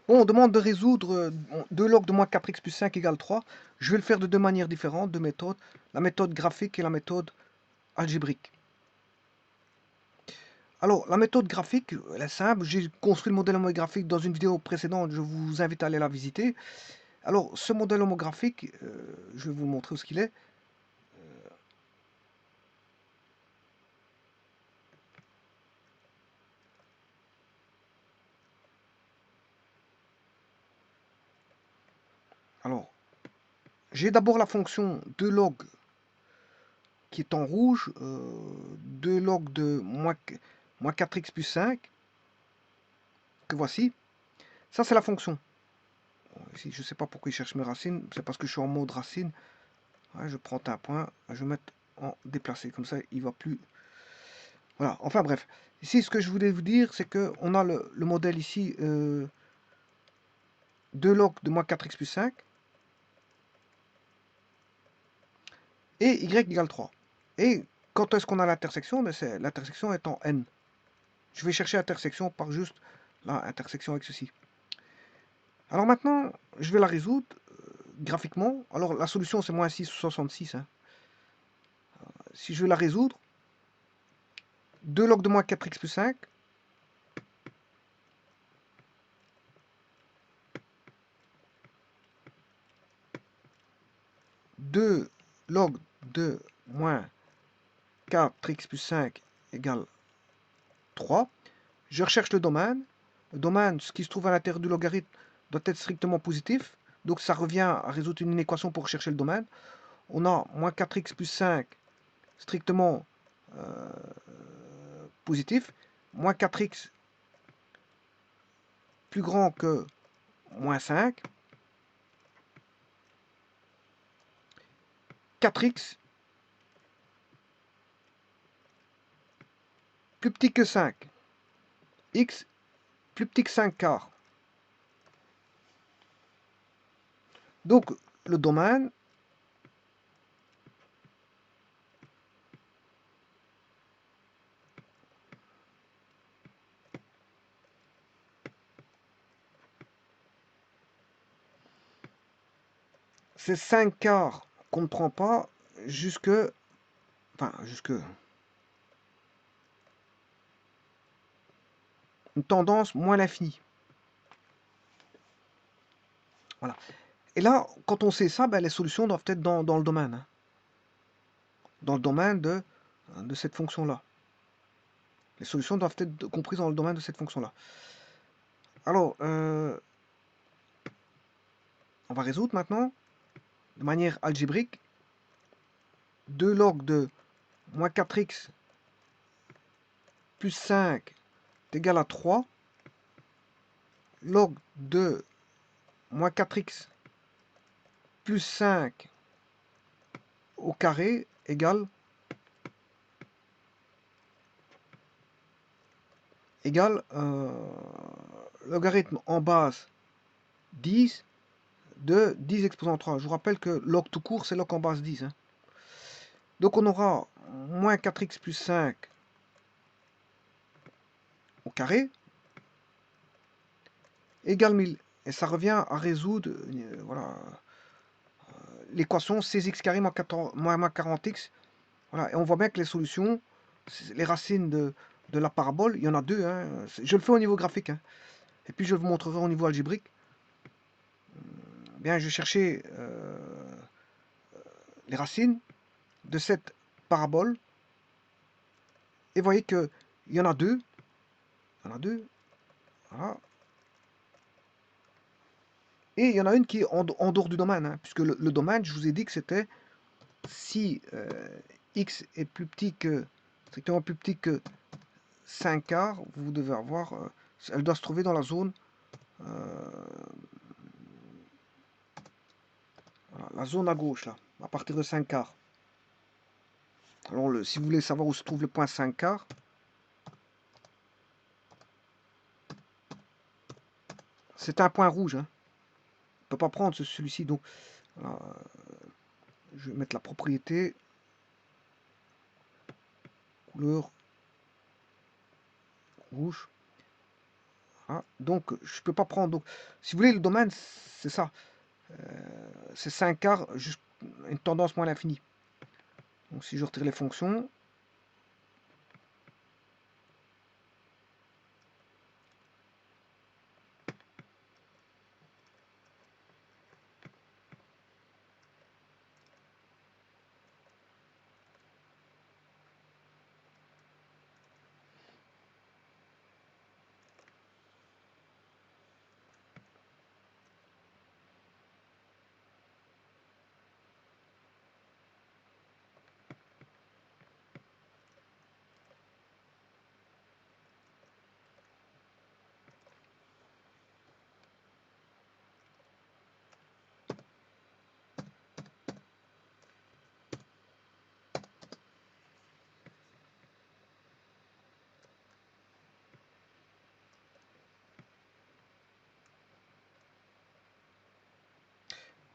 Bon, on demande de résoudre 2 log de moins 4x plus 5 égale 3. Je vais le faire de deux manières différentes, deux méthodes. La méthode graphique et la méthode algébrique. Alors, la méthode graphique, elle est simple. J'ai construit le modèle homographique dans une vidéo précédente. Je vous invite à aller la visiter. Alors, ce modèle homographique, je vais vous montrer où ce qu'il est. Alors, j'ai d'abord la fonction 2 log qui est en rouge, 2 log de moins 4x plus 5, que voici. Ça, c'est la fonction. Ici, je ne sais pas pourquoi il cherche mes racines, c'est parce que je suis en mode racine. Ouais, je prends un point, je vais mettre en déplacé, comme ça il va plus. Voilà, enfin bref. Ici, ce que je voulais vous dire, c'est qu'on a le modèle ici 2 log de moins 4x plus 5 et y égale 3. Et quand est-ce qu'on a l'intersection? L'intersection est en n. Je vais chercher l'intersection par juste la intersection avec ceci. Alors maintenant, je vais la résoudre graphiquement. Alors la solution, c'est moins 6 ou 66. Hein. Si je veux la résoudre, 2 log de moins 4x plus 5 2 log de moins 4x plus 5 égale 3. Je recherche le domaine. Le domaine, ce qui se trouve à l'intérieur du logarithme, doit être strictement positif. Donc ça revient à résoudre une équation pour rechercher le domaine. On a moins 4x plus 5 strictement positif. Moins 4x plus grand que moins 5. 4x plus petit que 5. X plus petit que 5 quarts. Donc le domaine c'est 5 quarts qu'on ne prend pas jusque, jusque une tendance moins l'infini. Voilà. Et là, quand on sait ça, ben, les solutions doivent être dans le domaine. Hein. Dans le domaine de cette fonction-là. Les solutions doivent être comprises dans le domaine de cette fonction-là. Alors, on va résoudre maintenant, de manière algébrique, 2 log de moins 4x plus 5 est égal à 3. Log de moins 4x plus 5 au carré égale logarithme en base 10 de 10 exposant 3. Je vous rappelle que log tout court, c'est log en base 10. Hein. Donc on aura moins 4x plus 5 au carré égale 1000. Et ça revient à résoudre voilà, l'équation 16x carré moins 40x. Voilà. Et on voit bien que les solutions, les racines de la parabole, il y en a deux. Hein. Je le fais au niveau graphique. Hein. Et puis je vous montrerai au niveau algébrique. Bien, je vais chercher les racines de cette parabole. Et vous voyez qu'il y en a deux. Il y en a deux. Voilà. Et il y en a une qui est en dehors du domaine. Hein, puisque le domaine, je vous ai dit que c'était si x est plus petit que, strictement plus petit que 5 quarts, vous devez avoir, elle doit se trouver dans la zone, voilà, la zone à gauche, là, à partir de 5 quarts. Alors, si vous voulez savoir où se trouve le point 5 quarts, c'est un point rouge. Hein. On ne peut pas prendre celui-ci. Donc, voilà, je vais mettre la propriété couleur rouge. Hein. Donc, je peux pas prendre. Donc, si vous voulez, le domaine, c'est ça. C'est 5 quarts, une tendance moins l'infini. Donc, si je retire les fonctions,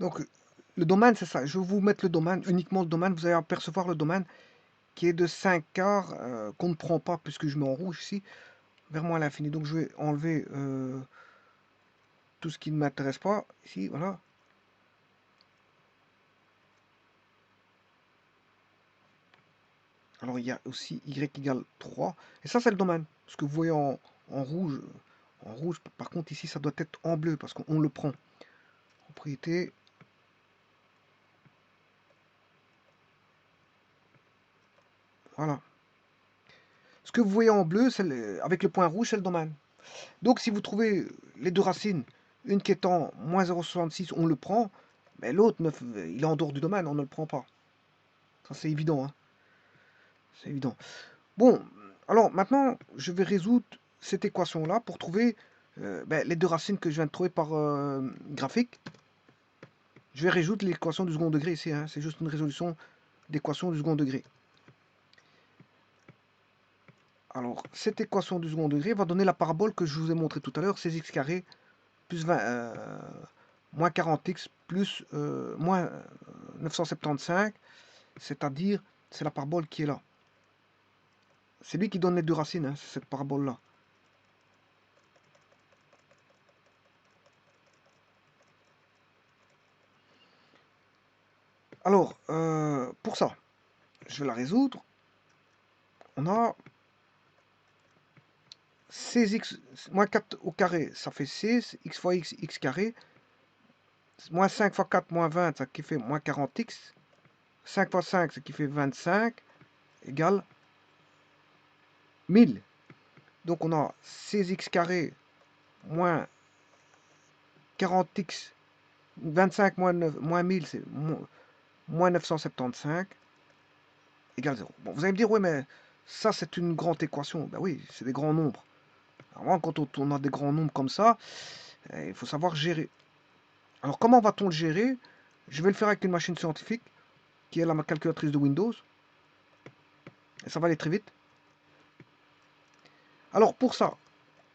donc le domaine, c'est ça. Je vais vous mettre le domaine, uniquement le domaine. Vous allez apercevoir le domaine qui est de 5 quarts, qu'on ne prend pas puisque je mets en rouge ici, vers moins l'infini. Donc, je vais enlever tout ce qui ne m'intéresse pas. Ici, voilà. Alors, il y a aussi y égale 3. Et ça, c'est le domaine. Ce que vous voyez en rouge. En rouge, par contre, ici, ça doit être en bleu parce qu'on le prend. Propriété. Voilà. Ce que vous voyez en bleu, avec le point rouge, c'est le domaine. Donc, si vous trouvez les deux racines, une qui est en moins 0,66, on le prend. Mais l'autre, il est en dehors du domaine, on ne le prend pas. Ça, c'est évident. Hein. C'est évident. Bon, alors maintenant, je vais résoudre cette équation-là pour trouver les deux racines que je viens de trouver par graphique. Je vais résoudre l'équation du second degré ici. Hein. C'est juste une résolution d'équation du second degré. Alors, cette équation du second degré va donner la parabole que je vous ai montré tout à l'heure, 16x carré plus 20, moins 40x plus moins 975, c'est-à-dire, c'est la parabole qui est là. C'est lui qui donne les deux racines, hein, c'est cette parabole-là. Alors, pour ça, je vais la résoudre. On a 16x moins 4 au carré, ça fait 16, x fois x, x carré, moins 5 fois 4, moins 20, ça qui fait moins 40x, 5 fois 5, ce qui fait 25, égale 1000. Donc on a 16x carré moins 40x, 25 moins, 9, moins 1000, c'est moins 975, égale 0. Bon, vous allez me dire, oui, mais ça c'est une grande équation. Ben oui, c'est des grands nombres. Alors, quand on a des grands nombres comme ça, il faut savoir gérer. Alors comment va-t-on le gérer? Je vais le faire avec une machine scientifique, qui est ma calculatrice de Windows. Et ça va aller très vite. Alors pour ça,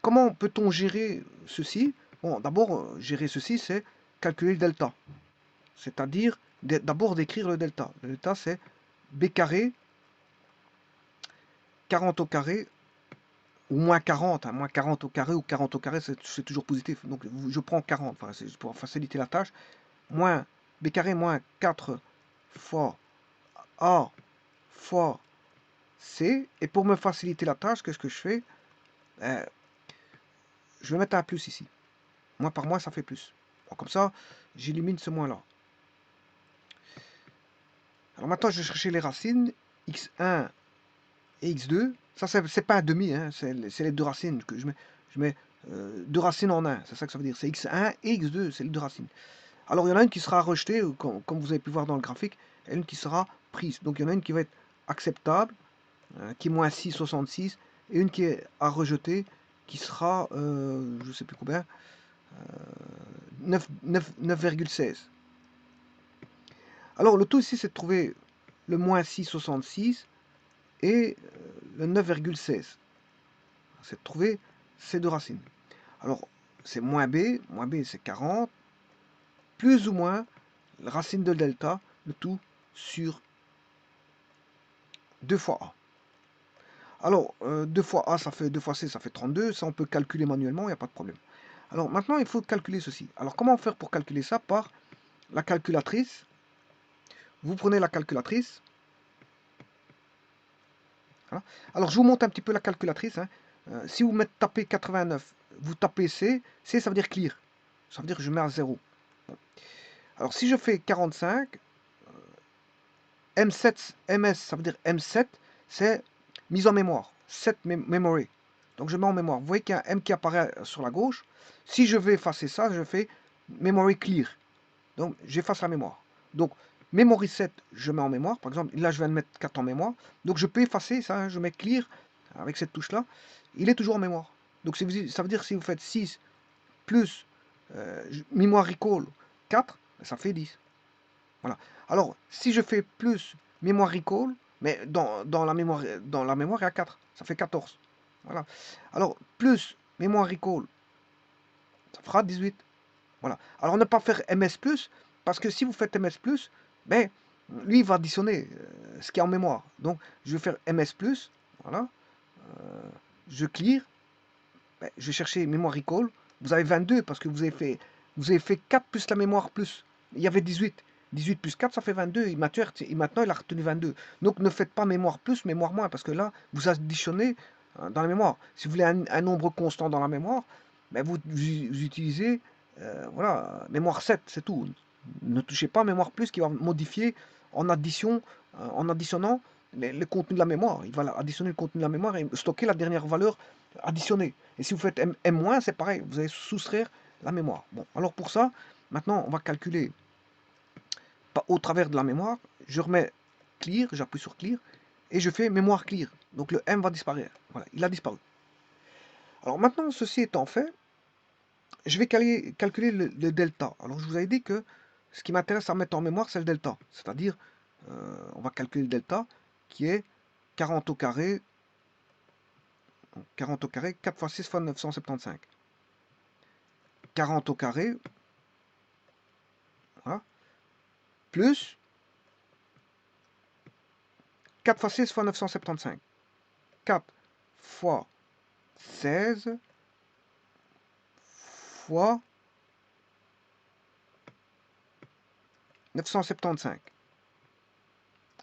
comment peut-on gérer ceci? Bon, d'abord, gérer ceci, c'est calculer le delta. C'est-à-dire, d'abord d'écrire le delta. Le delta, c'est b carré, 40 au carré, ou moins 40. Hein, moins 40 au carré ou 40 au carré, c'est toujours positif. Donc je prends 40, enfin, c'est pour faciliter la tâche. Moins b carré moins 4 fois a fois c. Et pour me faciliter la tâche, qu'est-ce que je fais? Je vais mettre un plus ici. Moins par moins, ça fait plus. Bon, comme ça, j'élimine ce moins-là. Alors maintenant, je vais chercher les racines. x1 et x2. Ça, c'est pas un demi, hein, c'est les deux racines que je mets. Je mets deux racines en un. C'est ça que ça veut dire. C'est x1 et x2, c'est les deux racines. Alors, il y en a une qui sera rejetée, comme vous avez pu voir dans le graphique, et une qui sera prise. Donc, il y en a une qui va être acceptable, qui est moins 6,66, et une qui est à rejeter, qui sera, je ne sais plus combien, 9,16. Alors, le tout ici, c'est de trouver le moins 6,66 et le 9,16. C'est de trouver ces deux racines. Alors, c'est moins b c'est 40, plus ou moins la racine de delta, le tout sur 2 fois a. Alors, 2 fois A, ça fait 2 fois C, ça fait 32. Ça, on peut calculer manuellement, il n'y a pas de problème. Alors, maintenant, il faut calculer ceci. Alors, comment faire pour calculer ça? Par la calculatrice. Vous prenez la calculatrice. Voilà. Alors, je vous montre un petit peu la calculatrice. Hein. Si vous tapez 89, vous tapez C. C, ça veut dire clear. Ça veut dire que je mets à 0. Bon. Alors, si je fais 45, M7, MS, ça veut dire M7, c'est mise en mémoire. Set memory. Donc, je mets en mémoire. Vous voyez qu'il y a un M qui apparaît sur la gauche. Si je vais effacer ça, je fais memory clear. Donc, j'efface la mémoire. Donc, memory set, je mets en mémoire. Par exemple, là, je viens de mettre 4 en mémoire. Donc, je peux effacer ça. Hein, je mets clear avec cette touche-là. Il est toujours en mémoire. Donc, ça veut dire que si vous faites 6 plus mémoire recall 4, ça fait 10. Voilà. Alors, si je fais plus mémoire recall, mais dans la mémoire, il y a 4. Ça fait 14. Voilà. Alors, plus mémoire recall, ça fera 18. Voilà. Alors, ne pas faire MS+, parce que si vous faites MS+, ben, lui, il va additionner ce qui est en mémoire. Donc, je vais faire MS+, voilà. Je clear, ben, je vais chercher mémoire recall. Vous avez 22 parce que vous avez fait 4 plus la mémoire plus. Il y avait 18. 18 plus 4, ça fait 22. Maintenant, il a retenu 22. Donc, ne faites pas mémoire plus, mémoire moins, parce que là, vous additionnez dans la mémoire. Si vous voulez un nombre constant dans la mémoire, ben vous utilisez voilà, mémoire 7, c'est tout. Ne touchez pas mémoire plus qui va modifier en en additionnant le contenu de la mémoire. Il va additionner le contenu de la mémoire et stocker la dernière valeur additionnée. Et si vous faites M-, c'est pareil, vous allez soustraire la mémoire. Bon, alors pour ça, maintenant, on va calculer au travers de la mémoire. Je remets clear, j'appuie sur clear, et je fais mémoire clear. Donc le M va disparaître. Voilà, il a disparu. Alors maintenant, ceci étant fait, je vais calculer le delta. Alors je vous avais dit que ce qui m'intéresse à mettre en mémoire, c'est le delta. C'est-à-dire, on va calculer le delta qui est 40 au carré, 40 au carré, 4 fois 6 fois 975. 40 au carré, voilà, plus 4 fois 6 fois 975. 4 fois 16 fois 975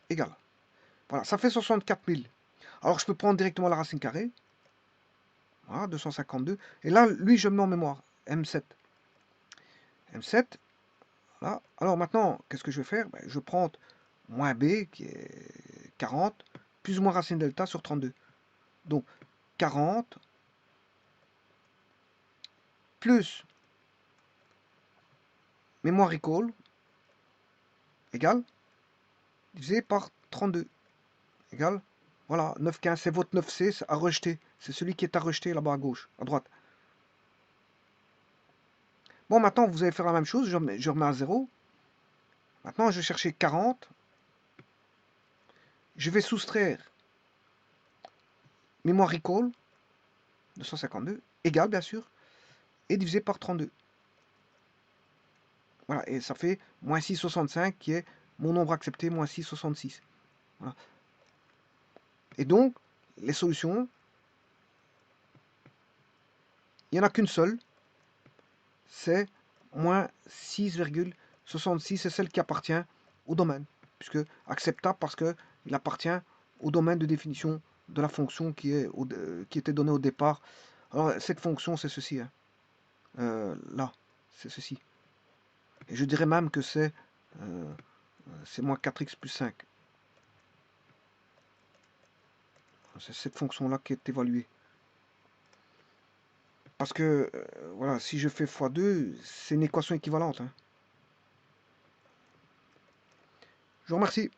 égale. Voilà, ça fait 64 000. Alors je peux prendre directement la racine carrée. Voilà, 252. Et là, lui, je me mets en mémoire. M7. M7. Voilà. Alors maintenant, qu'est-ce que je vais faire? Ben, je prends moins B, qui est 40, plus ou moins racine delta sur 32. Donc 40 plus mémoire recall égale divisé par 32 égale, voilà, 9,15, c'est votre 9C à rejeter. C'est celui qui est à rejeter là-bas à gauche, à droite. Bon, maintenant, vous allez faire la même chose, je remets à 0. Maintenant, je vais chercher 40. Je vais soustraire mémoire recall, 252, égale, bien sûr, et divisé par 32. Voilà, et ça fait moins 6,65 qui est mon nombre accepté, moins 6,66. Voilà. Et donc, les solutions, il n'y en a qu'une seule, c'est moins 6,66, c'est celle qui appartient au domaine, puisque acceptable parce qu'il appartient au domaine de définition de la fonction qui était donnée au départ. Alors, cette fonction, c'est ceci. Hein. Là, c'est ceci. Et je dirais même que c'est moins 4x plus 5. C'est cette fonction-là qui est évaluée. Parce que, voilà, si je fais x2, c'est une équation équivalente. Hein. Je vous remercie.